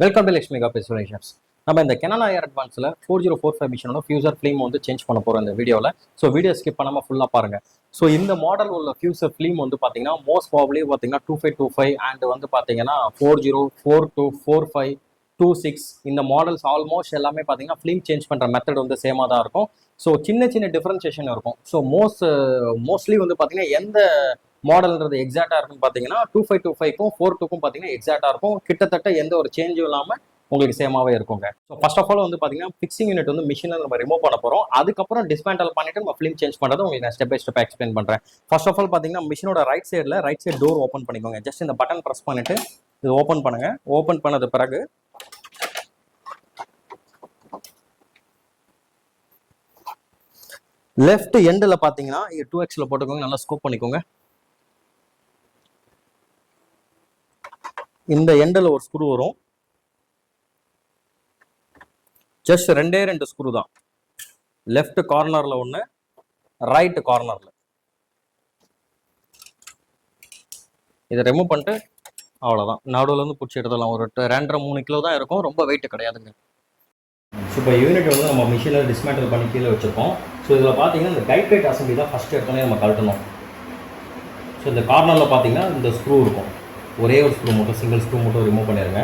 Welcome to Lakshmi காப்பேஸ். நம்ம இந்த Canon IR அட்வான்ஸில் 4045 மிஷனோட fuser film வந்து சேஞ்ச் பண்ண போகிறோம் இந்த வீடியோவில். ஸோ வீடியோ ஸ்கிப் பண்ணாமல் ஃபுல்லாக பாருங்கள். ஸோ இந்த மாடல் உள்ள ஃபியூசர் ஃபிலிம் வந்து பார்த்தீங்கன்னா மோஸ்ட் ப்ராபப்லி பார்த்தீங்கன்னா 2525 அண்ட் வந்து பார்த்தீங்கன்னா 40, 42, 45, 26 இந்த மாடல்ஸ் ஆல்மோஸ்ட் எல்லாமே பார்த்தீங்கன்னா ஃபிலிம் சேஞ்ச் பண்ணுற மெத்தட் வந்து சேமாக தான் இருக்கும். ஸோ சின்ன சின்ன டிஃப்ரென்சியேஷன் இருக்கும். ஸோ மோஸ்ட்லி வந்து பார்த்தீங்கன்னா எந்த மாடல்ன்றது எக்ஸாக்டாக இருக்குன்னு பார்த்தீங்கன்னா 2525க்கும் 42க்கும் பார்த்தீங்கன்னா எக்ஸாக்டாக இருக்கும். கிட்டத்தட்ட எந்த ஒரு சேஞ்சும் இல்லாமல் உங்களுக்கு சேமாவே இருக்குங்க. ஸோ ஃபர்ஸ்ட் ஆஃப் ஆல் வந்து பார்த்தீங்கன்னா ஃபிக்ஸிங் யூனிட் வந்து மிஷினில் நம்ம ரிமூவ் பண்ண போகிறோம். அதுக்கப்புறம் டிஸ்மேண்டல் பண்ணிட்டு நம்ம ஃபிலிம் சேஞ்ச் பண்ணுறது உங்களுக்கு நான் ஸ்டெப் பை ஸ்டெப் எக்ஸ்பிளைன் பண்ணுறேன். ஃபர்ஸ்ட் ஆஃப் ஆல் பார்த்தீங்கன்னா மிஷினோட ரைட் சைடு டோர் ஓப்பன் பண்ணிக்கோங்க. ஜஸ்ட் இந்த பட்டன் ப்ரெஸ் பண்ணிட்டு இது ஓப்பன் பண்ணுங்க. ஓப்பன் பண்ணது பிறகு லெஃப்ட் எண்டில் பார்த்தீங்கன்னா 2xல போட்டுக்கோங்க. நல்லா ஸ்கோப் பண்ணிக்கோங்க. இந்த எண்டில் ஒரு ஸ்க்ரூ வரும். ஜஸ்ட் ரெண்டு ஸ்க்ரூ தான். லெஃப்ட் கார்னர்ல ஒன்று, ரைட் கார்னர்ல. இதை ரிமூவ் பண்ணிட்டு அவ்வளோதான். நடுவில் வந்து பிடிச்சி எடுத்துடலாம். ஒரு 2.5-3 கிலோ தான் இருக்கும். ரொம்ப வெயிட் கிடையாதுங்க. ஸோ இப்போ யூனிட் வந்து நம்ம மிஷினில் டிஸ்மேண்டில் பண்ணி கீழே வச்சுருக்கோம். ஸோ இதில் பார்த்தீங்கன்னா இந்த கைட் பிளேட் அசம்பிளி தான் ஃபஸ்ட்டு எடுத்தோன்னே நம்ம கழட்டணும். ஸோ இந்த கார்னரில் பார்த்தீங்கன்னா இந்த ஸ்க்ரூ இருக்கும். ஒரே ஒரு ஸ்க்ரூ மட்டும், சிங்கிள் ஸ்க்ரூ மட்டும் ரிமூவ் பண்ணிடுங்க.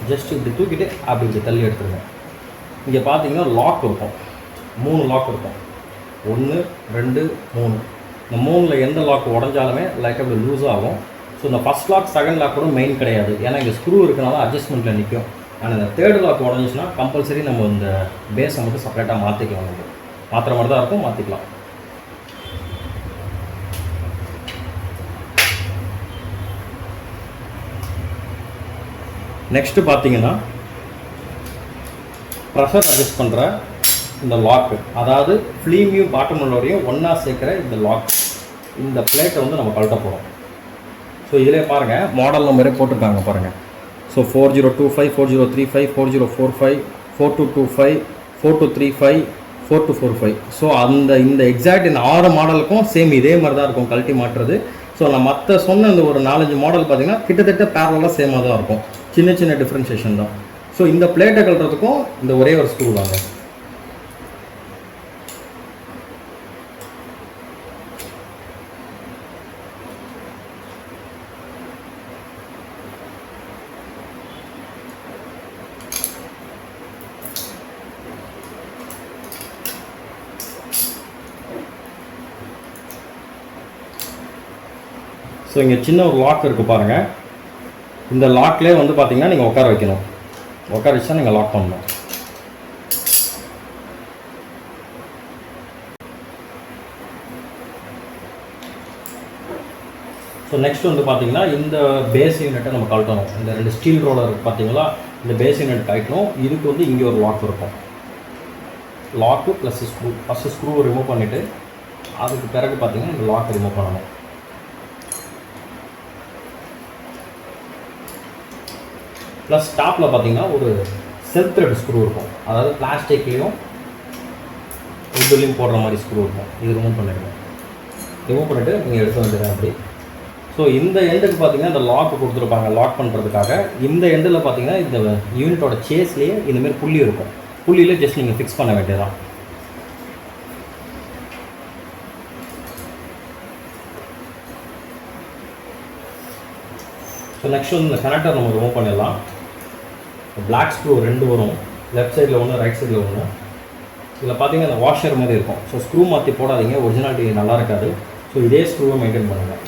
ஜஸ்ட் இப்படி தூக்கிட்டு இப்படி தள்ளி எடுத்துருங்க. இங்கே பார்த்தீங்கன்னா லாக் இருக்கும். 3 லாக் இருக்கும். 1, 2, 3. இந்த 3ல் எந்த லாக் உடஞ்சாலுமே லைட்டாக அப்படி லூஸ் ஆகும். ஸோ இந்த ஃபஸ்ட் லாக் செகண்ட் லாக் கூட மெயின் கிடையாது. ஏன்னா இங்கே ஸ்க்ரூ இருக்கனால அட்ஜஸ்ட்மெண்ட்டில் நிற்கும். ஆனால் இந்த தேர்ட் லாக் உடஞ்சிச்சுன்னா கம்பல்சரி நம்ம இந்த பேஸை மட்டும் செப்பரேட்டாக மாற்றிக்கலாம். நம்ம மாற்றுற மாதிரி தான் இருக்கும், மாற்றிக்கலாம். நெக்ஸ்ட்டு பார்த்தீங்கன்னா ப்ரெஷர் அட்ஜஸ்ட் பண்ணுற இந்த லாக்கு, அதாவது ஃபிலிமையும் பாட்டம் உள்ளவரையும் ஒன்றா சேர்க்குற இந்த லாக், இந்த பிளேட்டை வந்து நம்ம கழட்ட போகிறோம். ஸோ இதிலே பாருங்கள் மாடல் நம்பரே போட்டிருக்காங்க பாருங்கள். ஸோ 4025, 4035, 4045, 4225, 4235, 4245. ஸோ இந்த எக்ஸாக்ட் இந்த 6 மாடலுக்கும் சேம் இதே மாதிரி தான் இருக்கும் கழட்டி மாட்டுறது. ஸோ நான் மற்ற சொன்ன இந்த ஒரு 4-5 மாடல் பார்த்தீங்கன்னா கிட்டத்தட்ட பேரலாக சேமாக தான் இருக்கும். சின்ன சின்ன டிஃப்ரென்சியேஷன் தான். ஸோ இந்த பிளேட்டை கழட்டுறதுக்கும் இந்த ஒரே ஒரு ஸ்க்ரூ தாங்க. ஸோ இங்கே சின்ன ஒரு லாக் இருக்குது பாருங்கள். இந்த லாக்லேயே வந்து பார்த்தீங்கன்னா நீங்கள் உட்கார வைக்கணும். உட்கார வச்சா நீங்கள் லாக் பண்ணணும். ஸோ நெக்ஸ்ட் வந்து பார்த்தீங்கன்னா இந்த பேஸ் யூனிட்டை நம்ம கழட்டணும். இந்த 2 ஸ்டீல் ரோலர் பார்த்தீங்களா, இந்த பேஸ் யூனிட் கழட்டணும். இதுக்கு வந்து இங்கே ஒரு லாக் இருக்கும். Lock plus screw. First screw remove பண்ணிவிட்டு அதுக்கு பிறகு பார்த்தீங்கன்னா இந்த லாக் ரிமூவ் பண்ணணும். ப்ளஸ் டாப்பில் பார்த்தீங்கன்னா ஒரு செல்ஃப் த்ரெட் ஸ்க்ரூ இருக்கும். அதாவது பிளாஸ்டிக்லேயும் உட்லேயும் போடுற மாதிரி ஸ்க்ரூ இருக்கும். இது ரிமூவ் பண்ணிடுங்க. ரிமூவ் பண்ணிவிட்டு நீங்கள் எடுத்து வந்துடுங்க அப்படி. ஸோ இந்த எண்டுக்கு பார்த்தீங்கன்னா இந்த லாக் கொடுத்துருப்பாங்க லாக் பண்ணுறதுக்காக. இந்த எண்டில் பார்த்தீங்கன்னா இந்த யூனிட்டோட சேஸ்லேயே இந்தமாரி புள்ளி இருக்கும். புள்ளியில் ஜஸ்ட் நீங்கள் ஃபிக்ஸ் பண்ண வேண்டியதான். ஸோ நெக்ஸ்ட் வந்து இந்த கனெக்டர் நம்ம ரிமூவ் பண்ணிடலாம். பிளாக் ஸ்க்ரூ 2 வரும். லெஃப்ட் சைடில் ஒன்று, ரைட் சைடில் ஒன்று. இதில் பார்த்தீங்கன்னா இந்த வாஷர் மாதிரி இருக்கும். ஸோ ஸ்க்ரூ மாற்றி போடாதீங்க, ஒரிஜினாலிட்டி நல்லா இருக்காது. ஸோ இதே ஸ்க்ரூவை மெயின்டைன் பண்ணுங்கள்.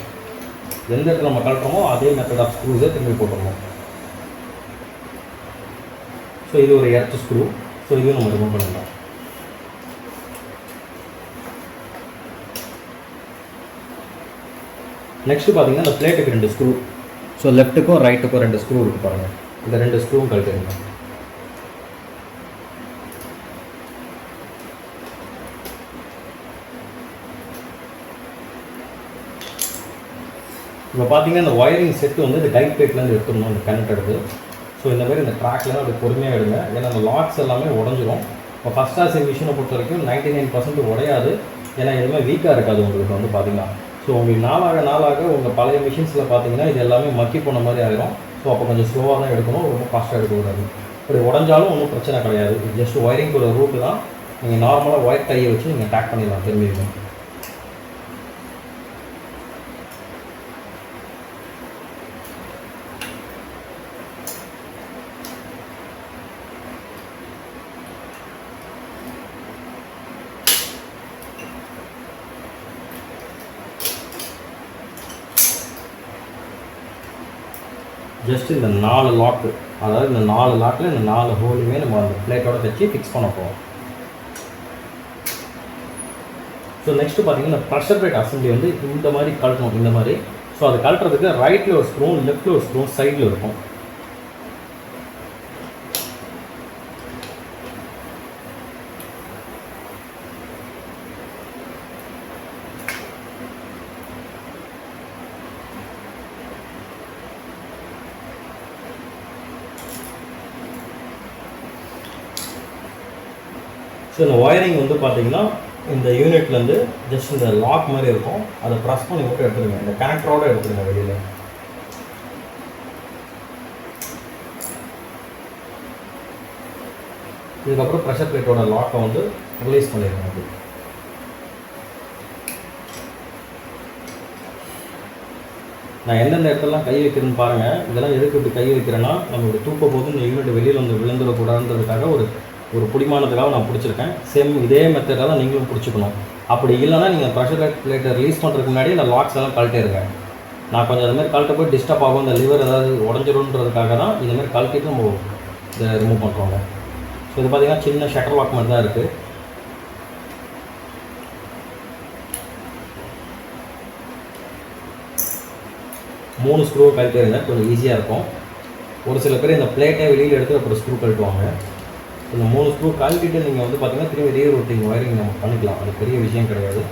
எந்த இடத்துல நம்ம கழட்டுறோமோ அதே மெத்தட் ஆஃப் ஸ்க்ரூஸை திரும்பி போட்டுருவோம். ஸோ இது ஒரு எர்த் ஸ்க்ரூ. ஸோ இதையும் நம்ம ரிமூவ் பண்ணிடலாம். நெக்ஸ்ட்டு பார்த்தீங்கன்னா இந்த பிளேட்டுக்கு 2 ஸ்க்ரூ. ஸோ லெஃப்ட்டுக்கும் ரைட்டுக்கும் 2 ஸ்க்ரூ இருக்குது பாருங்கள். இந்த 2 ஸ்க்ரூவும் கழட்டிடுங்க. இப்போ பார்த்தீங்கன்னா இந்த ஒயரிங் செட்டு வந்து இந்த கைட் பிளேட்லேருந்து எடுத்துடணும். இந்த கனெக்ட் எடுத்து ஸோ இந்த மாதிரி இந்த ட்ராக்லாம் அப்படி பொறுமையாக எடுங்க. ஏன்னா அந்த லாக்ஸ் எல்லாமே உடஞ்சிரும். இப்போ ஃபஸ்ட் ஆசி மிஷினை பொறுத்த வரைக்கும் 99% உடையாது. ஏன்னா எதுவுமே வீக்காக இருக்காது உங்களுக்கு வந்து பார்த்தீங்கன்னா. ஸோ உங்களுக்கு நாளாக நாளாக உங்கள் பழைய மிஷின்ஸில் பார்த்தீங்கன்னா இது எல்லாமே மக்கி போன மாதிரி ஆகிடும். ஸோ அப்போ கொஞ்சம் ஸ்லோவாக தான் எடுக்கணும், ரொம்ப ஃபாஸ்ட்டாக எடுக்கக்கூடாது. இப்படி உடஞ்சாலும் ஒன்றும் பிரச்சனை கிடையாது. ஜஸ்ட் ஒயரிங்கோட ரூட்டு தான். நீங்கள் நார்மலாக ஒயர் டையை வச்சு நீங்கள் டேக் பண்ணிடலாம் திரும்பிடும். ஜஸ்ட் இந்த 4 லாக்கு, அதாவது இந்த 4 லாக்கில் இந்த 4 ஹோலுமே நம்ம அந்த பிளேட்டோட வச்சு ஃபிக்ஸ் பண்ண போகிறோம். ஸோ நெக்ஸ்ட்டு பார்த்தீங்கன்னா இந்த ப்ரெஷர் பிளேட் அசம்பிளி வந்து இந்த மாதிரி கழட்டணும், இந்த மாதிரி. ஸோ அது கழட்டுறதுக்கு ரைட்டில் ஒரு ஸ்க்ரூ, லெஃப்ட்டில் ஒரு ஸ்க்ரூ, சைடில் இருக்கும். ஸோ இந்த ஒயரிங் வந்து பார்த்தீங்கன்னா இந்த யூனிட்லேருந்து ஜஸ்ட் இந்த லாக் மாதிரி இருக்கும், அதை ப்ரெஸ் பண்ணி மட்டும் எடுத்துருங்க. இந்த கனெக்டரோடு எடுத்துருங்க வெளியில். இதுக்கப்புறம் ப்ரெஷர் பிளேட்டோட லாக்கை வந்து ரிலீஸ் பண்ணிடுங்க. அப்படி நான் எந்தெந்த இடத்துலலாம் கை வைக்கிறேன்னு பாருங்கள். இதெல்லாம் எதுக்கு இப்படி கை வைக்கிறேன்னா, நம்மளுடைய தூக்க போது இந்த யூனிட் வெளியில் வந்து விழுந்துடக்கூடாதுன்றதுக்காக ஒரு பிடிமானதுக்காக நான் பிடிச்சிருக்கேன். சேம் இதே மெத்தடில் தான் நீங்களும் பிடிச்சிக்கணும். அப்படி இல்லைனா நீங்கள் ப்ரெஷர் பிளேட்டை ரிலீஸ் பண்ணுறதுக்கு முன்னாடி இந்த லாக்ஸ் எல்லாம் கழட்டிடுங்க. நான் கொஞ்சம் அதுமாதிரி கழட்ட போய் டிஸ்டர்ப் ஆகும், இந்த லிவர் ஏதாவது உடஞ்சிடும்ன்றதுக்காக தான் இதுமாதிரி கழட்டிட்டு நம்ம இதை ரிமூவ் பண்ணுறோங்க. ஸோ இது பார்த்திங்கன்னா சின்ன ஷட்டர் லாக் மாதிரி தான் இருக்குது. மூணு ஸ்க்ரூவை கழட்டிடுங்க, கொஞ்சம் ஈஸியாக இருக்கும். ஒரு சில பேர் இந்த பிளேட்டை வெளியில் எடுத்து அப்புறம் ஸ்க்ரூ கழட்டுவாங்க. இந்த 3 ஸ்க்ரூ கழட்டிட்டு நீங்கள் வந்து பார்த்தீங்கன்னா திரும்பி ரீரூட்டிங் ஒயரிங் நம்ம பண்ணிக்கலாம். அது பெரிய விஷயம் கிடையாது.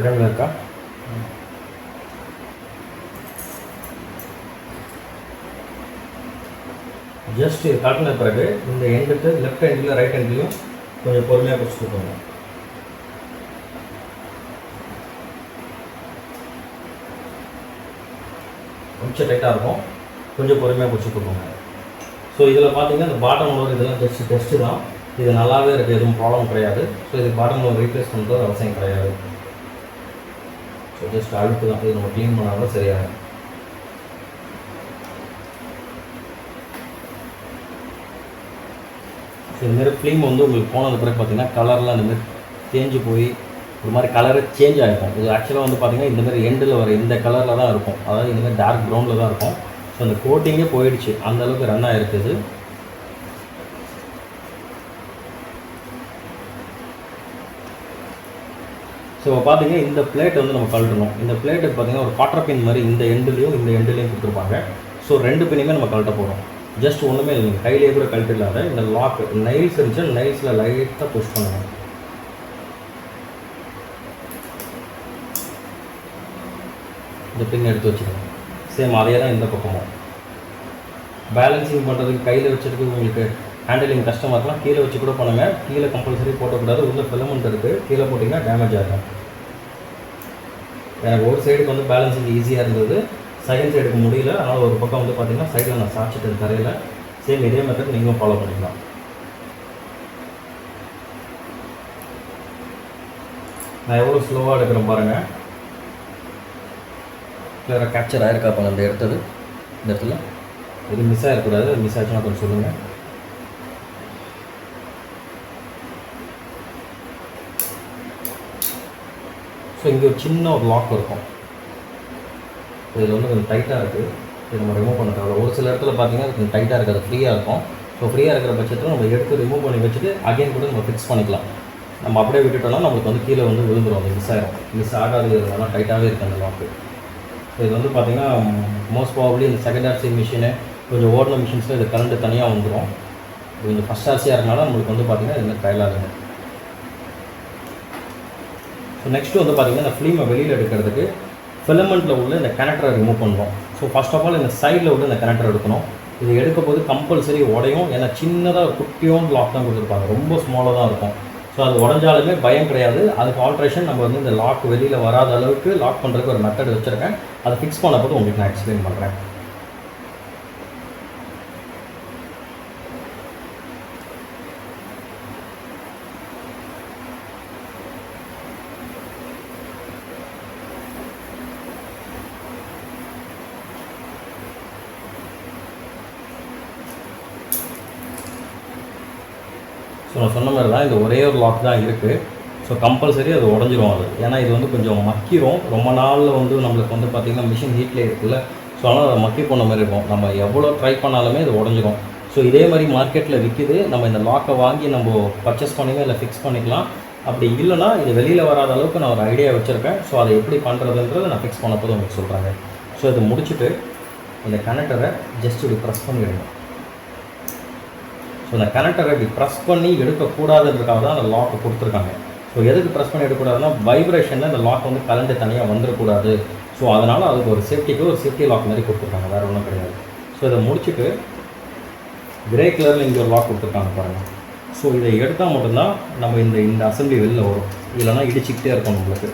திறனில் இருக்கா? ஜஸ்ட் இது காட்டின பிறகு இந்த எண்டுக்கு லெஃப்ட் ஹேண்டில் ரைட் ஹேண்ட்லையும் கொஞ்சம் பொறுமையாக பிடிச்சி கொடுக்கணும். கொஞ்சம் டைட்டாக இருக்கும், கொஞ்சம் பொறுமையாக பிடிச்சி கொடுக்கணும். ஸோ இதில் பார்த்தீங்கன்னா இந்த பாட்டம் லோர் இதெல்லாம் ஜஸ்ட் டெஸ்ட்டு தான். இது நல்லாவே இருக்குது, எதுவும் ப்ராப்ளம் கிடையாது. ஸோ இது பாட்டம் லோர் ரீப்ளேஸ் பண்ணுறது அவசியம் கிடையாது. ஸோ ஜஸ்ட் அழுத்து தான், இது நம்ம க்ளீன் பண்ணாலும் சரியாகும். ஸோ இதுமாரி ஃபிலிம் வந்து உங்களுக்கு போனது பிறகு பார்த்தீங்கன்னா கலர்லாம் இந்தமாதிரி தேஞ்சு போய் ஒரு மாதிரி கலரு சேஞ்ச் ஆகிருக்கும். இது ஆக்சுவலாக வந்து பார்த்திங்கன்னா இந்தமாதிரி எண்டில் வர இந்த கலரில் தான் இருக்கும், அதாவது இந்தமாதிரி டார்க் ப்ரௌனில் தான் இருக்கும். ஸோ அந்த கோட்டிங்கே போயிடுச்சு, அந்தளவுக்கு ரன் ஆகிருக்குது. ஸோ பார்த்தீங்க இந்த பிளேட் வந்து நம்ம கழட்டணும். இந்த பிளேட்டுக்கு பார்த்தீங்கன்னா ஒரு காட்டர் பின் மாதிரி இந்த எண்டுலேயும் இந்த எண்டுலேயும் கொடுத்துருப்பாங்க. ஸோ 2 பின்னுமே நம்ம கழட்ட போகிறோம். ஜஸ்ட் ஒன்றுமே இல்லை, நீங்கள் கையிலேயே கூட கழட்டிடலாத. இந்த லாக் நைல்ஸ் இருந்துச்சு, நைல்ஸில் லைட்டாக புஷ் பண்ணுங்கள். இந்த பின் எடுத்து வச்சுக்கணும். சேம் அதே தான் இந்த பக்கமும். பேலன்சிங் பண்ணுறதுக்கு கையில் வச்சுருக்கு உங்களுக்கு ஹேண்டிலிங் கஷ்டமாக இருக்கலாம், கீழே வச்சு கூட பண்ணுங்கள். கீழே கம்பல்சரி போட்டக்கூடாது, உள்ள ஃபிலமெண்ட் இருக்குது, கீழே போட்டிங்கன்னா டேமேஜ் ஆகும். எனக்கு ஒரு சைடுக்கு வந்து பேலன்சிங் ஈஸியாக இருந்தது, செகண்ட் சைடுக்கு முடியல. அதனால் ஒரு பக்கம் வந்து பார்த்திங்கன்னா சைடில் நான் சாய்ச்சிட்டு தரையில். சேம் இதே மெத்தட் நீங்களும் ஃபாலோ பண்ணிக்கலாம். நான் எவ்வளோ ஸ்லோவாக எடுக்கிறேன் பாருங்கள். கிளியராக கேப்சர் ஆகிருக்கா பாருங்கள். அந்த எடுத்தது இந்த இடத்துல இது மிஸ் ஆகிடக்கூடாது. மிஸ் ஆச்சுன்னா கொஞ்சம் சொல்லுங்கள். ஸோ இங்கே ஒரு சின்ன ஒரு லாக் இருக்கும், இதில் வந்து கொஞ்சம் டைட்டாக இருக்குது. இது நம்ம ரிமூவ் பண்ண தேவை. ஒரு சில இடத்துல பார்த்தீங்கன்னா அது கொஞ்சம் டைட்டாக இருக்குது, அது ஃப்ரீயாக இருக்கும். ஸோ ஸோ ஃப்ரீயாக இருக்கிற பட்சத்தில் நம்ம எடுத்து ரிமூவ் பண்ணி வச்சுட்டு அகைன் கூட நம்ம ஃபிக்ஸ் பண்ணிக்கலாம். நம்ம அப்படியே விட்டுட்டோம்னா நம்மளுக்கு வந்து கீழே வந்து விழுந்துடும், அது மிஸ் ஆகிடும். மிஸ் ஆகாது, நல்லா டைட்டாகவே இருக்குது அந்த லாக்கு. ஸோ இது வந்து பார்த்திங்கன்னா மோஸ்ட் ப்ராபப்லி இந்த செகண்ட் ஆர்சி மிஷினு கொஞ்சம் ஓடின மிஷின்ஸில் இது கரண்ட்டு தனியாக வந்துடும். கொஞ்சம் ஃபஸ்ட் ஆர்சியாக இருக்கனால நம்மளுக்கு வந்து பார்த்திங்கன்னா இது கையிலாகுங்க. ஸோ நெக்ஸ்ட்டு வந்து பார்த்திங்கன்னா இந்த ஃபிலிமை வெளியில் எடுக்கிறதுக்கு ஃபிலமெண்ட்டில் உள்ள இந்த கனெக்டரை ரிமூவ் பண்ணுறோம். ஸோ ஃபஸ்ட் ஆஃப் ஆல் இந்த சைடில் உள்ள இந்த கனெக்டர் எடுக்கணும். இது எடுக்க போது கம்பல்சரி உடையும், ஏன்னா சின்னதாக ஒரு குட்டியும் லாக் தான் கொடுத்துருப்பாங்க, ரொம்ப ஸ்மாலாக தான் இருக்கும். ஸோ அது உடஞ்சாலுமே பயம் கிடையாது. அதுக்கு ஆல்ட்ரேஷன் நம்ம வந்து இந்த லாக் வெளியில் வராத அளவுக்கு லாக் பண்ணுறதுக்கு ஒரு மெத்தட் வச்சுருக்கேன். அதை ஃபிக்ஸ் பண்ண போது உங்களுக்கு நான் எக்ஸ்பிளைன் பண்ணுறேன். ஸோ நான் சொன்ன மாதிரி தான், இந்த ஒரே ஒரு லாக் தான் இருக்குது. ஸோ கம்பல்சரி அது உடஞ்சிரும் அது, ஏன்னா இது வந்து கொஞ்சம் மக்கிரும். ரொம்ப நாளில் வந்து நம்மளுக்கு வந்து பார்த்திங்கன்னா மிஷின் ஹீட்லேயே இருக்குல்ல, ஸோ அதனால் அதை மக்கி போன மாதிரி இருக்கும். நம்ம எவ்வளோ ட்ரை பண்ணாலுமே இது உடஞ்சிரும். ஸோ இதே மாதிரி மார்க்கெட்டில் விற்கிது. நம்ம இந்த லாக்கை வாங்கி நம்ம பர்ச்சேஸ் பண்ணிக்கலாம், இல்லை ஃபிக்ஸ் பண்ணிக்கலாம். அப்படி இல்லைனா இது வெளியில் வராத அளவுக்கு நான் ஒரு ஐடியா வச்சுருக்கேன். ஸோ அதை எப்படி பண்ணுறதுன்றதை நான் ஃபிக்ஸ் பண்ண போது உங்களுக்கு சொல்கிறாங்க. ஸோ இதை முடிச்சுட்டு இந்த கனெக்டரை ஜஸ்ட் இப்படி ப்ரெஸ் பண்ணிவிடுங்க. ஸோ இந்த கனெக்டரை இப்படி ப்ரெஸ் பண்ணி எடுக்கக்கூடாதுன்றதுக்காக தான் அந்த லாக்கை கொடுத்துருக்காங்க. ஸோ எதுக்கு ப்ரெஸ் பண்ணி எடுக்கக்கூடாதுன்னா வைப்ரேஷனில் இந்த லாக் வந்து கரண்ட்டு தனியாக வந்துடக்கூடாது. ஸோ அதனால் அதுக்கு ஒரு சேஃப்டிக்கு ஒரு சேஃப்டி லாக் மாதிரி கொடுத்துருக்காங்க, வேறு ஒன்றும் கிடையாது. ஸோ இதை முடிச்சுட்டு கிரே கலரில் இங்கே ஒரு லாக் கொடுத்துருக்காங்க பாருங்கள். ஸோ இதை எடுத்தால் மட்டும்தான் நம்ம இந்த அசம்பிளி வெளியில் வரும், இல்லைனா இடிச்சிக்கிட்டே இருக்கும் நம்மளுக்கு.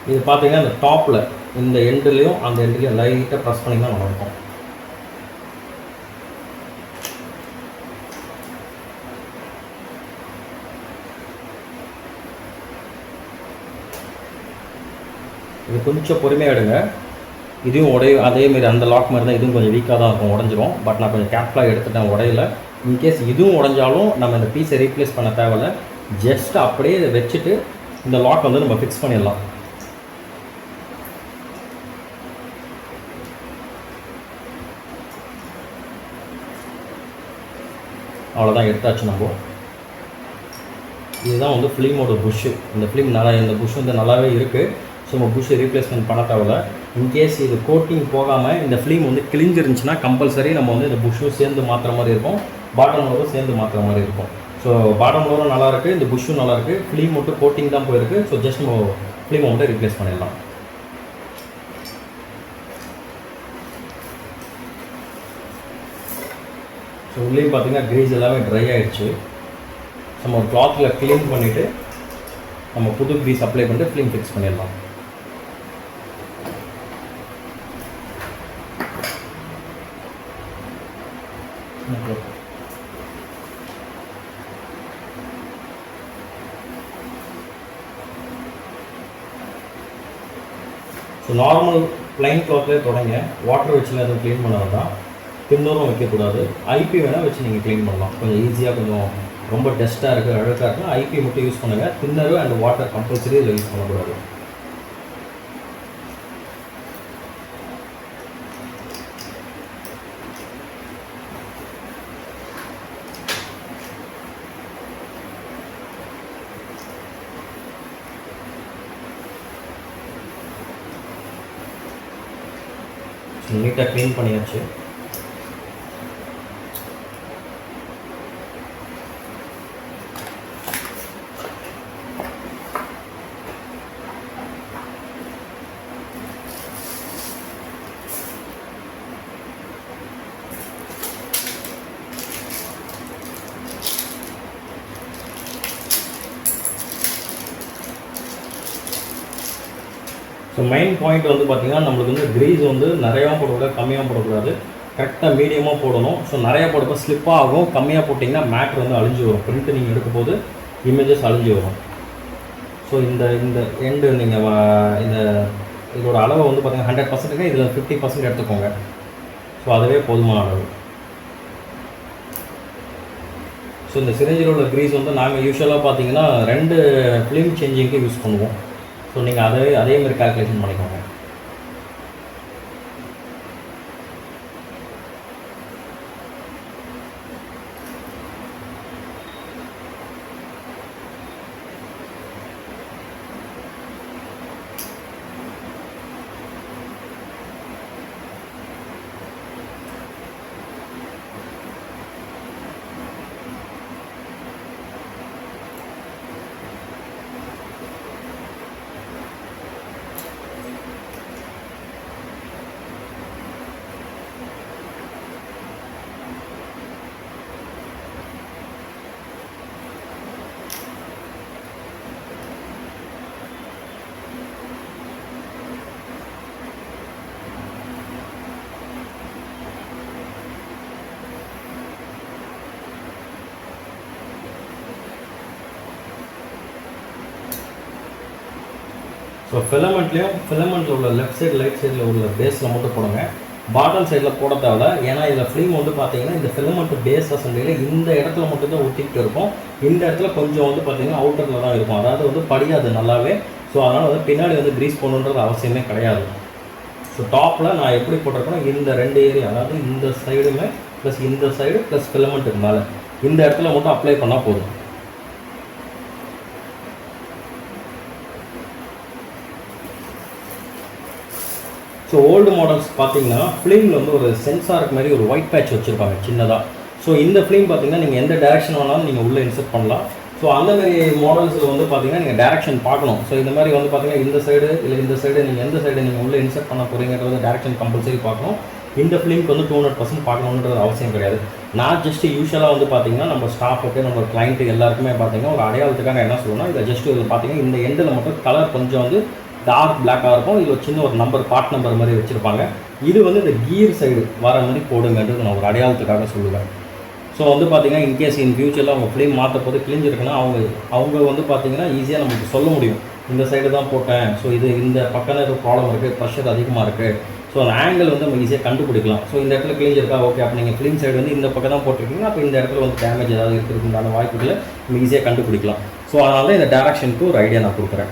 இது பார்த்தீங்கன்னா இந்த டாப்பில் இந்த எண்டுலேயும் அந்த எண்டுலேயும் லைட்டாக ப்ரெஸ் பண்ணிங்கன்னா நல்லாயிருக்கும். இது கொஞ்சம் பொறுமையாக எடுங்க. இதையும் அதேமாரி அந்த லாக் மாதிரி தான், இதுவும் கொஞ்சம் வீக்காக தான் இருக்கும், உடஞ்சிரும். பட் நான் கொஞ்சம் கேர்ஃபுல்லாக எடுத்துட்டேன், உடையில. இன்கேஸ் இதுவும் உடஞ்சாலும் நம்ம இந்த பீஸை ரீப்ளேஸ் பண்ண தேவையில்லை. ஜஸ்ட் அப்படியே இதை வச்சுட்டு இந்த லாக் வந்து நம்ம ஃபிக்ஸ் பண்ணிடலாம். அவ்வளோதான், எடுத்தாச்சு நம்ம. இதுதான் வந்து ஃபிலிமோட புஷ்ஷு. இந்த ஃபிலிம் இந்த புஷ் வந்து நல்லாவே இருக்குது. ஸோ நம்ம புஷ்ஷை ரீப்ளேஸ்மெண்ட் பண்ண தேவையில்ல. இன்கேஸ் இது கோட்டிங் போகாமல் இந்த ஃபிலிம் வந்து கிழிஞ்சிருந்துச்சுன்னா கம்பல்சரி நம்ம வந்து இந்த புஷ்ஷும் சேர்ந்து மாற்றுற மாதிரி இருக்கும், பாட்டம் லோரும் சேர்ந்து மாற்றுற மாதிரி இருக்கும். ஸோ பாட்டம் லோரும் நல்லாயிருக்கு, இந்த புஷ்ஷும் நல்லாயிருக்கு. ஃபிலிம் மட்டும் கோட்டிங் தான் போயிருக்கு. ஸோ ஜஸ்ட் நம்ம ஃபிலிமை மட்டும் ரீப்ளேஸ் பண்ணிடலாம். ஸோ உள்ளேயும் பார்த்தீங்கன்னா க்ரீஸ் எல்லாமே ட்ரை ஆகிடுச்சு. நம்ம ஒரு கிளாத்தில் க்ளீன் பண்ணிவிட்டு நம்ம புது க்ரீஸ் அப்ளை பண்ணிட்டு ஃபிலிம் ஃபிக்ஸ் பண்ணிடலாம். ஸோ நார்மல் ப்ளைன் கிளாத்லேயே தொடங்க, வாட்டர் வச்சுலாம் எதுவும் க்ளீன் பண்ண வேண்டாம். தின்னரும் வைக்கக்கூடாது. ஐபி வேணால் வச்சு நீங்கள் க்ளீன் பண்ணலாம், கொஞ்சம் ஈஸியாக. கொஞ்சம் ரொம்ப டஸ்ட்டாக இருக்குது, அழுக்காக இருக்குன்னா ஐபி மட்டும் யூஸ் பண்ணுங்கள். தின்னரும் அண்ட் வாட்டர் கம்பல்சரி இதில் யூஸ் பண்ணக்கூடாது. நீட்டாக க்ளீன் பண்ணியாச்சு. ஸோ மெயின் பாயிண்ட் வந்து பார்த்திங்கன்னா நம்மளுக்கு வந்து க்ரீஸ் வந்து நிறையாவும் போடக்கூடாது, கம்மியாக போடக்கூடாது, கரெக்டாக மீடியமாக போடணும். ஸோ நிறையா போடுறப்ப ஸ்லிப்பாக ஆகும், கம்மியாக போட்டிங்கன்னா மேட்ரு வந்து அழிஞ்சு வரும். பிரிண்ட்டு நீங்கள் எடுக்கும்போது இமேஜஸ் அழிஞ்சு வரும். ஸோ இந்த எண்டு நீங்கள் இந்த இதோட அளவு வந்து பார்த்திங்கன்னா 100% இதில் 50% எடுத்துக்கோங்க. ஸோ அதுவே போதுமான அளவு. ஸோ இந்த சிரிஞ்சிலோட க்ரீஸ் வந்து நாங்கள் யூஸ்வலாக பார்த்தீங்கன்னா 2 ஃபிலிம் சேஞ்சிங்க்கு யூஸ் பண்ணுவோம். ஸோ நீங்கள் அதே மாதிரி கால்குலேஷன் பண்ணிக்கோங்க. ஸோ ஃபிலமெண்ட்டில் உள்ள லெஃப்ட் சைடு ரைட் சைடில் உள்ள பேஸில் மட்டும் போடுங்க. பாட்டம் சைடில் போட தேவை. ஏன்னா இதில் ஃபிலிம் வந்து பார்த்தீங்கன்னா இந்த ஃபிலமெண்ட் பேஸ் அசம்பிளியில் இந்த இடத்துல மட்டும்தான் ஒட்டிக்கிட்டு இருக்கும். இந்த இடத்துல கொஞ்சம் வந்து பார்த்தீங்கன்னா அவுட்டரில் தான் இருக்கும். அதாவது வந்து படியாது நல்லாவே. ஸோ அதனால் வந்து பின்னாடி வந்து க்ரீஸ் பண்ணணுன்றது அவசியமே கிடையாது. ஸோ டாப்பில் நான் எப்படி போட்டிருக்கேன்னா இந்த 2 ஏரியா, அதாவது இந்த சைடுமே ப்ளஸ் இந்த சைடு ப்ளஸ் ஃபிலமெண்ட்டுக்கு மேலே இந்த இடத்துல மட்டும் அப்ளை பண்ணால் போதும். ஸோ ஓல்டு மாடல்ஸ் பார்த்தீங்கன்னா ஃபிலிமில் வந்து ஒரு சென்சாருக்கு மாதிரி ஒரு ஒயிட் பேட்ச் வச்சுருப்பாங்க சின்னதாக. ஸோ இந்த ஃபிலிம் பார்த்தீங்கன்னா நீங்கள் எந்த டேரக்ஷன் வேணாலும் நீங்கள் உள்ளே இன்சர்ட் பண்ணலாம். ஸோ அந்தமாதிரி மாடல்ஸில் வந்து பார்த்தீங்கன்னா நீங்கள் டேரக்ஷன் பார்க்கணும். ஸோ இந்த மாதிரி வந்து பார்த்தீங்கன்னா இந்த சைடு இல்லை இந்த சைடு நீங்கள் எந்த சைடு நீங்கள் உள்ளே இன்சர்ட் பண்ண போகிறீங்கிறது டேரக்ஷன் கம்பல்சரி பார்க்கணும். இந்த ஃபிலிம்க்கு வந்து 200% பார்க்கணுன்றது அவசியம் கிடையாது. நான் ஜஸ்ட் யூஸ்வலாக வந்து பார்த்தீங்கன்னா நம்ம ஸ்டாஃபுக்கு நம்ம கிளைண்ட்டு எல்லாருக்குமே பார்த்தீங்கன்னா ஒரு அடையாளத்துக்காக என்ன சொல்லணும்னா இதை ஜஸ்ட் இது பார்த்தீங்கன்னா இந்த எண்டில் மட்டும் கலர் கொஞ்சம் வந்து டார்க் பிளாக்காக இருக்கும். இதில் சின்ன ஒரு நம்பர் பார்ட் நம்பர் மாதிரி வச்சுருப்பாங்க. இது வந்து இந்த கீர் சைடு வர மாதிரி போடுங்கன்றது நான் ஒரு அடையாளத்துக்காக சொல்லுவேன். ஸோ வந்து பார்த்தீங்கன்னா இன்கேஸ் இன் ஃபியூச்சரில் அவங்க ஃபிலிம் மாற்ற போது கிழிஞ்சிருக்குன்னா அவங்க வந்து பார்த்தீங்கன்னா ஈஸியாக நமக்கு சொல்ல முடியும் இந்த சைடு தான் போட்டேன். ஸோ இது இந்த பக்கம் ஏதோ ப்ராப்ளம் இருக்குது, ப்ரெஷர் அதிகமாக இருக்குது. ஸோ அந்த ஆங்கிள் வந்து நம்ம ஈஸியாக கண்டுபிடிக்கலாம். ஸோ இந்த இடத்துல கிழிஞ்சிருக்கா, ஓகே அப்போ நீங்கள் ஃபிலிம் சைடு வந்து இந்த பக்கம் தான் போட்டிருக்கீங்க, அப்போ இந்த இடத்துல வந்து டேமேஜ் ஏதாவது இருக்கிறதுக்கான வாய்ப்புகளை நம்ம ஈஸியாக கண்டுபிடிக்கலாம். ஸோ அதனால தான் இந்த டேரக்ஷனுக்கு ஒரு ஐடியா நான் கொடுக்குறேன்.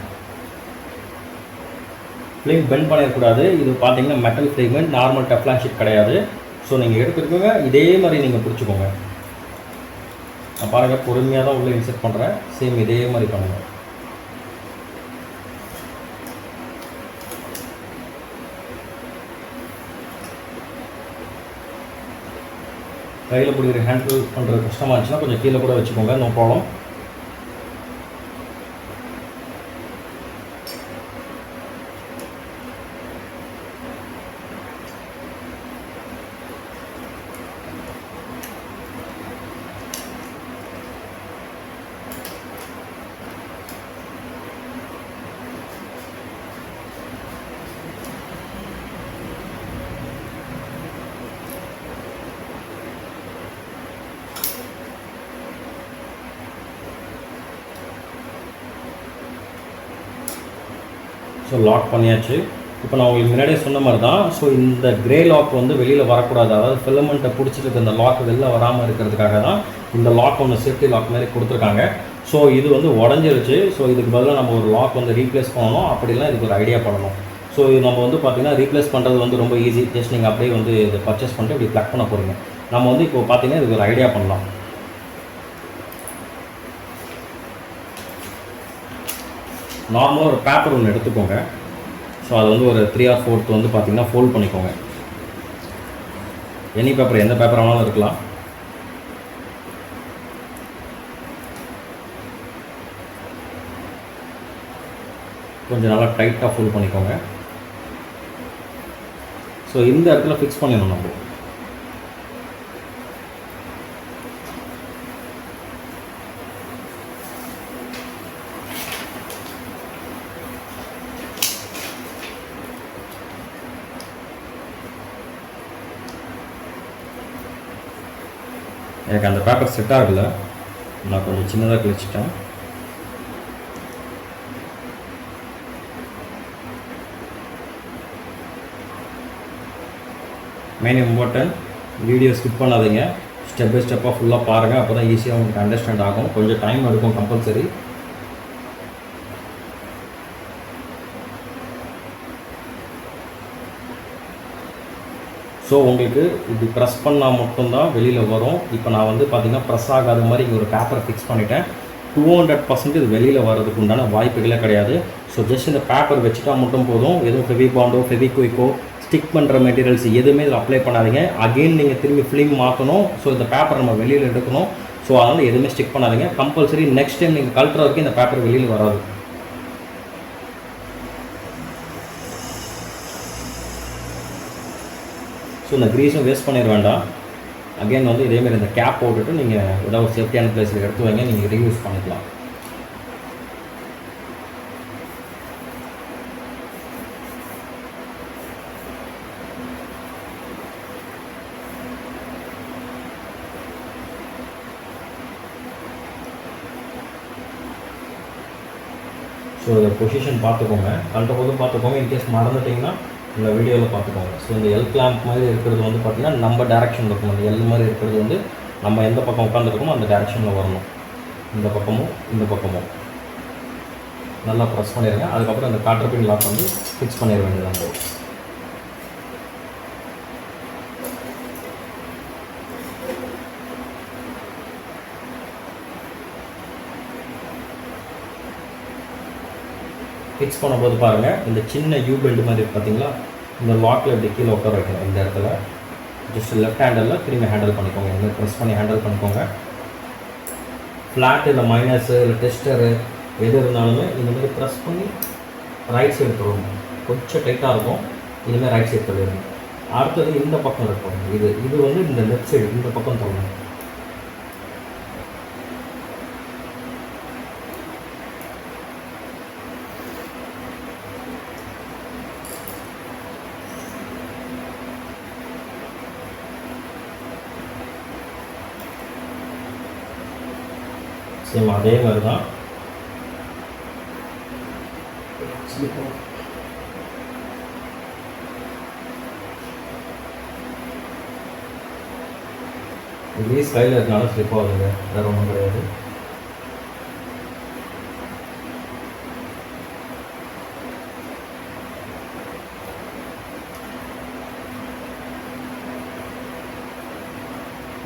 ஃபிலிம் பெண்ட் பண்ணிடக்கூடாது. இது பார்த்தீங்கன்னா metal film, normal Teflon sheet கிடையாது. ஸோ நீங்கள் எடுத்துருக்கோங்க இதே மாதிரி நீங்கள் பிடிச்சிக்கோங்க. நான் பாருங்கள் பொறுமையாக தான் உள்ளே இன்செர்ட் பண்ணுறேன். சேம் இதே மாதிரி பண்ணுங்கள். கையில் பிடிக்கிற ஹேண்டில் பண்ணுறது கஷ்டமாக இருந்துச்சுன்னா கொஞ்சம் கீழே கூட வச்சுக்கோங்க, நோ ப்ராப்ளம். ஸோ லாக் பண்ணியாச்சு. இப்போ நான் உங்களுக்கு முன்னாடியே சொன்ன மாதிரி தான். ஸோ இந்த கிரே லாக் வந்து வெளியில் வரக்கூடாது. அதாவது ஃபிலமெண்ட்டை பிடிச்சிட்டு இந்த லாக் வெளில வராமல் இருக்கிறதுக்காக தான் இந்த லாக் ஒன்று சேஃப்டி லாக் மாதிரி கொடுத்துருக்காங்க. ஸோ இது வந்து உடஞ்சிருச்சு. ஸோ இதுக்கு பதிலாக நம்ம ஒரு லாக் வந்து ரீப்ளேஸ் பண்ணணும். அப்படிலாம் இதுக்கு ஒரு ஐடியா பண்ணணும். ஸோ இது நம்ம வந்து பார்த்திங்கன்னா ரீப்ளேஸ் பண்ணுறது வந்து ரொம்ப ஈஸி. ஜஸ்ட் நீங்கள் அப்படியே வந்து இதை பர்ச்சேஸ் பண்ணிட்டு இப்படி ப்ளக் பண்ண போகிறீங்க. நம்ம வந்து இப்போ பார்த்திங்கன்னா இதுக்கு ஒரு ஐடியா பண்ணலாம். நார்மலாக ஒரு பேப்பர் ஒன்று எடுத்துக்கோங்க. ஸோ அது வந்து ஒரு 3 or 4 வந்து பார்த்திங்கன்னா ஃபோல்ட் பண்ணிக்கோங்க. எனி பேப்பர், எந்த பேப்பர் வேணாலும் இருக்கலாம். கொஞ்சம் நல்லா டைட்டாக ஃபோல்ட் பண்ணிக்கோங்க. ஸோ இந்த இடத்துல ஃபிக்ஸ் பண்ணிடணும் நம்ம. எனக்கு அந்த பேப்பர் செட் ஆகலை, நான் கொஞ்சம் சின்னதாக கிழிச்சிட்டேன். மெயின் இம்பார்ட்டன்ட், வீடியோ ஸ்கிப் பண்ணாதீங்க. ஸ்டெப் பை ஸ்டெப்பாக ஃபுல்லாக பாருங்கள். அப்போ தான் ஈஸியாக உங்களுக்கு அண்டர்ஸ்டாண்ட் ஆகும். கொஞ்சம் டைம் எடுக்கும் கம்பல்சரி. ஸோ உங்களுக்கு இப்படி ப்ரெஸ் பண்ணால் மட்டும்தான் வெளியில் வரும். இப்போ நான் வந்து பார்த்திங்கன்னா ப்ரெஸ் ஆகாத மாதிரி இங்கே ஒரு பேப்பரை ஃபிக்ஸ் பண்ணிவிட்டேன். 200% இது வெளியில் வர்றதுக்கு உண்டான வாய்ப்புகளே கிடையாது. ஸோ ஜஸ்ட் இந்த பேப்பர் வச்சுட்டா மட்டும் போதும். எதுவும் ஃபெவிபாண்டோ ஃபெவிக்விக்கோ ஸ்டிக் பண்ணுற மெட்டீரியல்ஸ் எதுவுமே இதில் அப்ளை பண்ணாதீங்க. அகெயின் நீங்கள் திரும்பி ஃபிலிம் மாற்றணும். ஸோ இந்த பேப்பர் நம்ம வெளியில் எடுக்கணும். ஸோ அதனால் எதுவுமே ஸ்டிக் பண்ணாதீங்க. கம்பல்சரி நெக்ஸ்ட் டைம் நீங்கள் கழட்டுற வரைக்கும் இந்த பேப்பர் வெளியில் வராது. ஸோ இந்த க்ரீஸும் வேஸ்ட் பண்ணிட வேண்டாம். அகெயின் வந்து இதேமாதிரி இந்த கேப் போட்டுட்டு நீங்கள் ஏதாவது ஒரு சேஃப்டியான பிளேஸில் எடுத்து வைங்க, நீங்கள் ரீயூஸ் பண்ணிக்கலாம். ஸோ இதை பொசிஷன் பார்த்துக்கோங்க, கழட்ட போது பார்த்துக்கோங்க. இன்கேஸ் மறந்துட்டிங்கன்னா இந்த வீடியோவில் பார்த்துக்கோங்க. ஸோ இந்த எல் கிளாம்ப் மாதிரி இருக்கிறது வந்து பார்த்திங்கன்னா நம்ம டேரெக்ஷனில் இருக்கணும். அந்த எல் மாதிரி இருக்கிறது வந்து நம்ம எந்த பக்கம் உட்காந்துருக்கோமோ அந்த டேரெக்ஷனில் வரணும். இந்த பக்கமும் இந்த பக்கமும் நல்லா ப்ரெஸ் பண்ணிடுங்க. அதுக்கப்புறம் இந்த காட்டர் பின் லாக் வந்து ஃபிக்ஸ் பண்ணிட வேண்டியதான். ஃபிக்ஸ் பண்ணும்போது பாருங்கள், இந்த சின்ன யூ பெல்ட் மாதிரி பார்த்தீங்களா, இந்த லாக்கில் இப்படி கீழே உட்கார வைக்கணும். இந்த இடத்துல ஜஸ்ட் லெஃப்ட் ஹேண்டலில் திரும்பி ஹேண்டில் பண்ணிக்கோங்க. இந்த மாதிரி ப்ரெஸ் பண்ணி ஹேண்டில் பண்ணிக்கோங்க. ஃப்ளாட் இல்லை மைனஸு இல்லை டெஸ்டரு எது இருந்தாலுமே இந்த மாதிரி ப்ரெஸ் பண்ணி ரைட் சைடு தருவோம். கொஞ்சம் டைட்டாக இருக்கும், இதுமாதிரி ரைட் சைடு தருவோம். அடுத்தது இந்த பக்கம் இருக்கும், இது வந்து இந்த லெஃப்ட் சைடு இந்த பக்கம் தருவோம். சேம் அதே மாதிரி தான். இதுலேயே ஸ்கையில் இருக்கனால ஸ்லிப் ஆகுதுங்க, வேறு ஒன்றும் கிடையாது.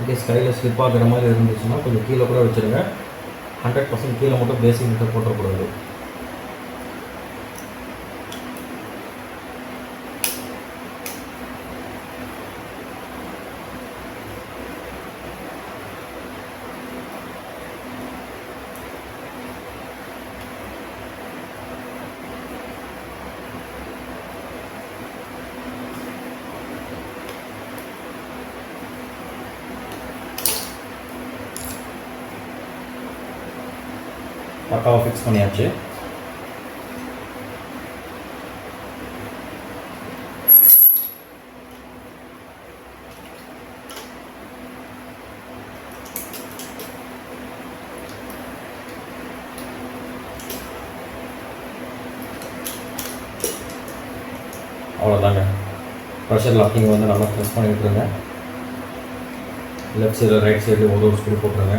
இதே ஸ்கையில் ஸ்லிப் ஆகிற மாதிரி இருந்துச்சுன்னா கொஞ்சம் கீழே கூட வச்சுருங்க. 100% கீழே மட்டும் பேசிக் மட்டும் போட்டக்கூடாது. பக்காவாக ஃபிக்ஸ் பண்ணியாச்சு. அவ்வளோதாங்க. ப்ரெஷர் லாக்கிங் வந்து நல்லா ப்ரெஸ் பண்ணி விட்டுருங்க. லெஃப்ட் சைடு ரைட் சைடு ஒரு ஸ்க்ரூ போட்டுருங்க.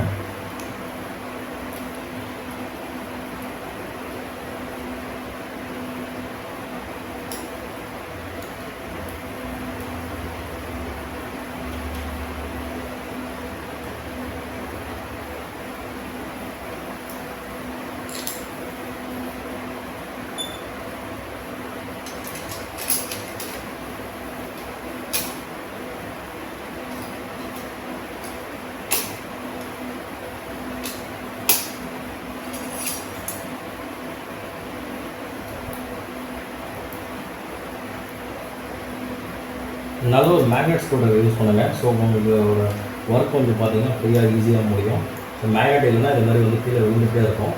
நல்ல ஒரு மேக்னெட் ஸ்க்ரூ யூஸ் பண்ணுங்கள். ஸோ உங்களுக்கு ஒர்க் கொஞ்சம் பார்த்தீங்கன்னா ஃப்ரீயாக ஈஸியாக முடியும். ஸோ மேக்னெட் இல்லைன்னா இது மாதிரி வந்து கீழே விழுந்துகிட்டே இருக்கும்.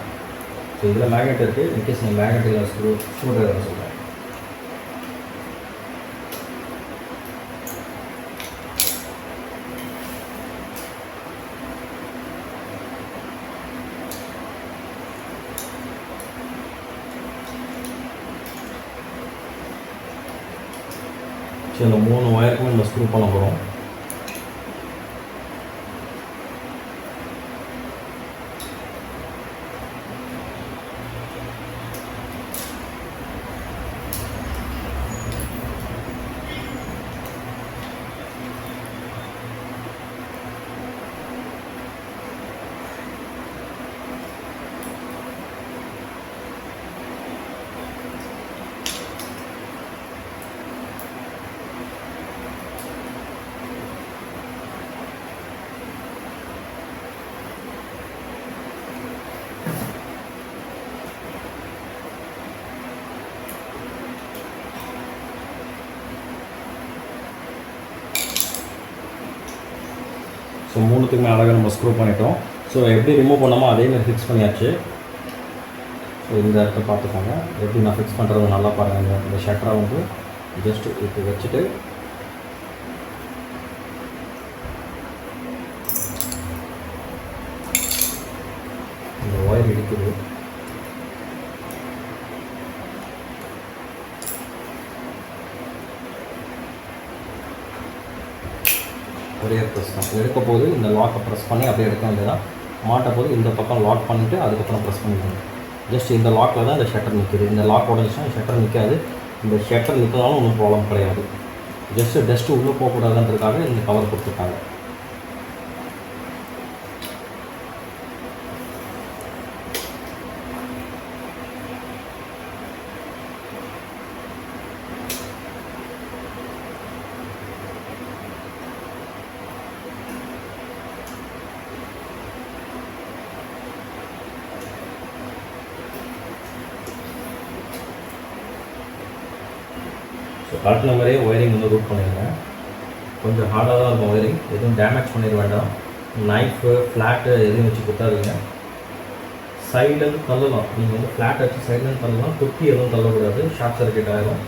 ஸோ இதில் மேக்னெட் இருக்குது. இன்கேஸ் நீங்கள் மேக்னெட் இல்லை ஸ்க்ரூ ட்ரைவர் சொல்கிறேன். ஸோ இந்த 3 ஒயருக்குமே நம்ம ஸ்க்ரூ பண்ண போகிறோம். ஸோ 3த்துக்குமே அழகாக நம்ம ஸ்க்ரூ பண்ணிட்டோம். ஸோ எப்படி ரிமூவ் பண்ணாமோ அதேமாதிரி ஃபிக்ஸ் பண்ணியாச்சு. ஸோ இந்த இடத்த பார்த்துக்கோங்க, எப்படி நான் ஃபிக்ஸ் பண்ணுறது நல்லா பாருங்கள். இந்த ஷட்டரை வந்து ஜஸ்ட்டு இப்படி வச்சுட்டு இந்த ஒயர் இடிக்குது. ஒரே ப்ரெஸ் தான். எடுக்க போது இந்த லாக்கை ப்ரெஸ் பண்ணி அப்படியே எடுக்க வேண்டியதான். மாட்ட போது இந்த பக்கம் லாக் பண்ணிவிட்டு அதுக்கப்புறம் ப்ரெஸ் பண்ணிக்கணும். ஜஸ்ட் இந்த லாக்கில் தான் இந்த ஷட்டர் நிற்கிது. இந்த லாக் உடஞ்சிச்சுன்னா ஷட்டர் நிற்காது. இந்த ஷட்டர் நிற்கிறதாலும் ஒன்றும் ப்ராப்ளம் கிடையாது. ஜஸ்ட்டு டஸ்ட்டு உள்ளே போகக்கூடாதுன்றதுக்காக இந்த கவர் கொடுத்துருக்காங்க. ஸோ காட்டின மாதிரியே ஒயரிங் வந்து ரூட் பண்ணிடுங்க. கொஞ்சம் ஹார்டாக தான் இருக்கும் ஒயரிங், எதுவும் டேமேஜ் பண்ணிட வேண்டாம். நைஃபு ஃப்ளாட்டு எதுவும் வச்சு கொடுத்தாதீங்க. சைட்லேருந்து தள்ளலாம். நீங்கள் வந்து ஃப்ளாட் வச்சு சைட்லேருந்து தள்ளலாம். குத்தி எதுவும் தள்ளக்கூடாது, ஷார்ட் சர்க்கியூட் ஆகிடும்.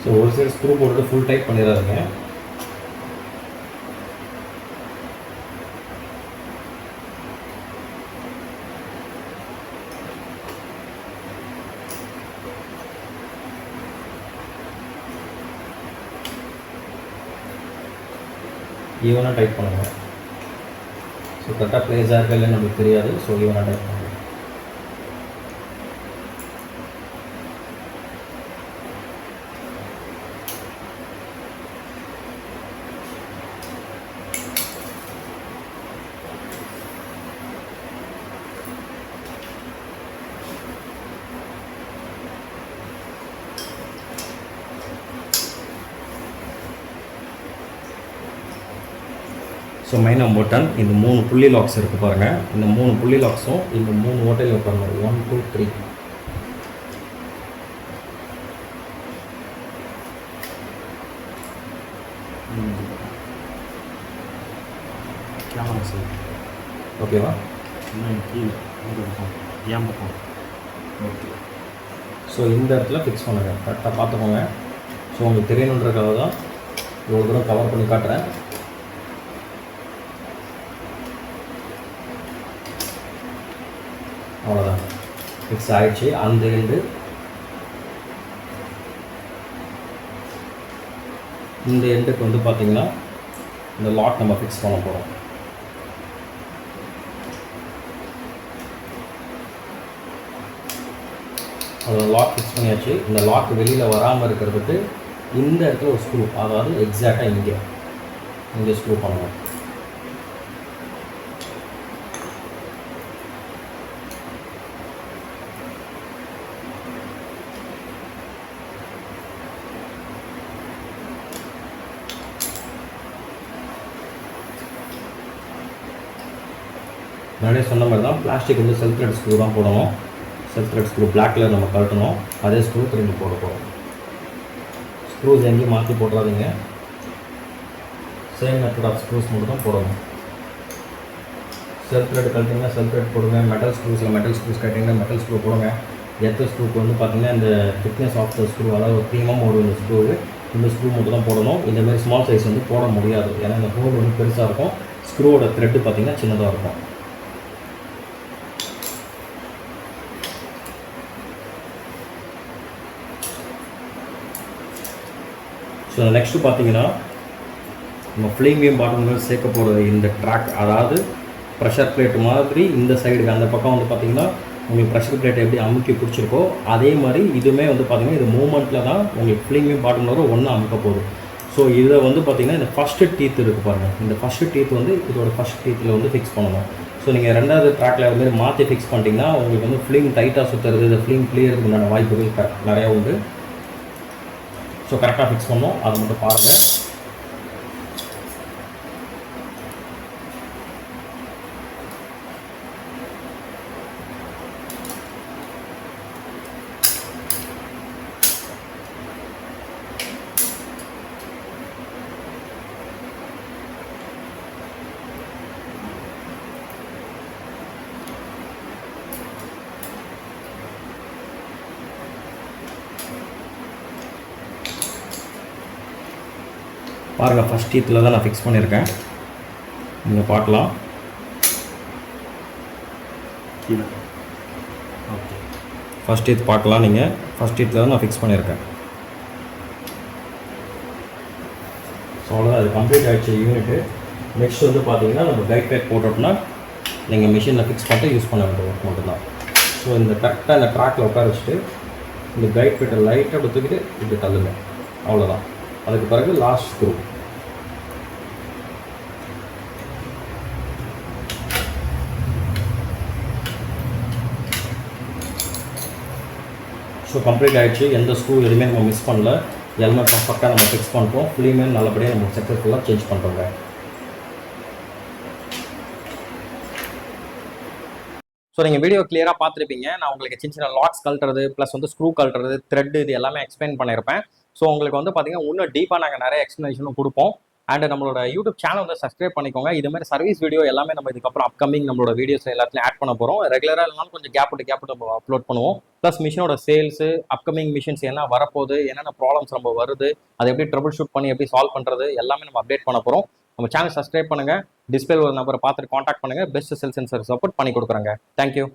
ஸோ ஒரு சைடு ஸ்க்ரூ போட்டு ஃபுல் டைட் பண்ணிடாதீங்க. ஈவனாக டைட் பண்ணுங்கள். ஸோ கரெக்டாக ப்ளேஸாக இருக்கா இல்லைன்னு நம்மளுக்கு தெரியாது. ஸோ ஈவனாக டைட் பண்ணுங்கள். ஸோ மெயின் இம்பார்ட்டன் இந்த 3 புள்ளி லாக்ஸ் இருக்குது பாருங்கள். இந்த 3 புள்ளி லாக்ஸும் இந்த 3 ஓட்டையில் உட்காரணும். 1 2 3. கேமரா சார் ஓகேவா? கீழே ஏன் பக்கம். ஓகே. ஸோ இந்த இடத்துல ஃபிக்ஸ் பண்ணுங்கள். கரெக்டாக பார்த்துக்கோங்க. ஸோ உங்களுக்கு தெரியணுன்றதுக்காக தான் இவ்வளோ தூரம் கவர் பண்ணி காட்டுறேன். அவ்வளோதான், ஃபிக்ஸ் ஆகிடுச்சு. அந்த எண்டு இந்த எண்டுக்கு வந்து பார்த்திங்கன்னா இந்த லாக் நம்ம ஃபிக்ஸ் பண்ண போகிறோம். அதோட லாக் ஃபிக்ஸ் பண்ணியாச்சு. இந்த லாக் வெளியில் வராமல் இருக்கிறதுக்கு இந்த இடத்துல ஒரு ஸ்க்ரூ, அதாவது எக்ஸாக்டாக இங்கே ஸ்க்ரூ பண்ணணும். முன்னாடியே சொன்ன மாதிரி தான் பிளாஸ்டிக் வந்து செல்ஃப் த்ரெட் ஸ்க்ரூ தான் போடணும். Self thread screw black colour நம்ம கழட்டணும். அதே ஸ்க்ரூ திரும்பி போட போகிறோம். ஸ்க்ரூஸ் எங்கேயும் மாற்றி போடுறாதீங்க. சேம் மெத்தட் ஆஃப் ஸ்க்ரூஸ் மட்டும் தான் போடணும். செல்ஃப் த்ரெட் கழட்டிங்கன்னா செல்ஃப் த்ரெட் போடுங்க. மெட்டல் ஸ்க்ரூஸில் மெட்டல் ஸ்க்ரூஸ் கட்டிங்கன்னா மெட்டல் ஸ்க்ரூ போடுங்க. எர்த் ஸ்க்ரூக்கு வந்து பார்த்திங்கன்னா இந்த திக்னஸ் ஆஃப் த ஸ்க்ரூ, அதாவது 3 mm ஒரு இந்த ஸ்க்ரூ மட்டும் தான் போடணும். இந்தமாதிரி ஸ்மால் சைஸ் வந்து போட முடியாது. ஏன்னா இந்த ஹோல் வந்து பெருசாக இருக்கும். ஸ்க்ரூவோட த்ரெட்டு பார்த்திங்கன்னா சின்னதாக இருக்கும். ஸோ நெக்ஸ்ட்டு பார்த்தீங்கன்னா நம்ம ஃப்ளேமியம் பாட்டம்கள் சேர்க்க போகிறது இந்த ட்ராக், அதாவது ப்ரெஷர் பிளேட் மாதிரி இந்த சைடுக்கு அந்த பக்கம் வந்து பார்த்திங்கன்னா உங்களுக்கு ப்ரெஷர் பிளேட் எப்படி அமுக்கி பிடிச்சிருக்கோ அதே மாதிரி இதுவுமே வந்து பார்த்திங்கன்னா இது மூமெண்ட்டில் தான் உங்களுக்கு ஃப்ளேமியம் பாட்டம்ல ஒன்று அமுக்க போகுது. ஸோ இதை வந்து பார்த்திங்கன்னா இந்த ஃபஸ்ட்டு டீத் இருக்குது பாருங்கள். இந்த ஃபஸ்ட்டு டீத் வந்து இதோட ஃபஸ்ட் டீத்தில் வந்து ஃபிக்ஸ் பண்ணணும். ஸோ நீங்கள் ரெண்டாவது ட்ராக்கில் வந்து மாற்றி ஃபிக்ஸ் பண்ணிட்டீங்கன்னா உங்களுக்கு வந்து ஃப்ளேம் டைட்டாக சுற்றுறது, இந்த ஃப்ளேம் கிளியறதுக்கு உண்டான வாய்ப்புகள் நிறையா உண்டு. ஸோ கரெக்டாக ஃபிக்ஸ் பண்ணோம், அதை மட்டும் பாருங்கள். பாருங்கள், ஃபஸ்ட் டீத்தில் தான் நான் ஃபிக்ஸ் பண்ணியிருக்கேன், நீங்கள் பார்க்கலாம். கீழே ஓகே, ஃபஸ்ட் டீத் பார்க்கலாம் நீங்கள். ஃபஸ்ட் டீத்தில் தான் நான் ஃபிக்ஸ் பண்ணியிருக்கேன். ஸோ அவ்வளோதான், அது கம்ப்ளீட் ஆகிடுச்சு யூனிட்டு. நெக்ஸ்ட் வந்து பார்த்தீங்கன்னா நம்ம கைட் பேக் போட்டோம்னா நீங்கள் மிஷினில் ஃபிக்ஸ் பண்ணிட்டு யூஸ் பண்ண வேண்டிய ஒர்க் மட்டும்தான். ஸோ இந்த கரெக்டாக இந்த ட்ராக்கில் உட்கார வச்சுட்டு இந்த கைட் பேட்டை லைட்டாக அப்படி தூக்கிட்டு இப்படி தள்ளுங்க, அவ்வளோதான். அதுக்கு பிறகு லாஸ்ட் ஸ்க்ரூ. ஸோ கம்ப்ளீட் ஆகிடுச்சு, எந்த ஸ்க்ரூ எதுவுமே நம்ம மிஸ் பண்ணல. எல்லாமே பர்ஃபெக்டாக நம்ம ஃபிக்ஸ் பண்ணிட்டோம். ஃப்ளீமே நல்லபடியாக நம்ம சக்ஸஸ்ஃபுல்லாக சேஞ்ச் பண்ணுறோங்க. ஸோ நீங்கள் வீடியோ கிளியராக பார்த்துருப்பீங்க. நான் உங்களுக்கு சின்ன சின்ன லாக்ஸ் கழட்டுறது ப்ளஸ் வந்து ஸ்க்ரூ கழட்டுறது, த்ரெட், இது எல்லாமே எக்ஸ்பிளைன் பண்ணியிருப்பேன். ஸோ உங்களுக்கு வந்து பார்த்தீங்கன்னா இன்னும் டீப்பாக நாங்கள் நிறைய எக்ஸ்ப்ளனேஷனும் கொடுப்போம். அண்ட் நம்மளோட யூடியூப் சேனல் வந்து சப்ஸ்கிரைப் பண்ணிக்கோங்க. இது மாதிரி சர்வீஸ் வீடியோ எல்லாமே நம்ம இதுக்கப்புறம் அப்கமிங் நம்மளோட வீடியோஸ் எல்லாத்துலையும் ஆட் பண்ண போகிறோம். ரெகுலராக இல்லைனாலும் கொஞ்சம் கேப் நம்ம அப்லோட் பண்ணுவோம். ப்ளஸ் மிஷினோட சேல்ஸு, அப்கமிங் மிஷின்ஸ் என்ன வரப்போகுது, என்னென்ன ப்ராப்ளம்ஸ் நம்ம வருது, அதை எப்படி ட்ரபிள் ஷூட் பண்ணி எப்படி சால்வ் பண்ணுறது, எல்லாமே நம்ம அப்டேட் பண்ண போகிறோம். நம்ம சேனல் சப்ஸ்கிரைப் பண்ணுங்கள். டிஸ்பிளே ஒரு நம்பரை பார்த்துட்டு காண்டாக்ட் பண்ணுங்கள். Best sales and service support பண்ணி கொடுக்குறேங்க. தேங்க்யூ.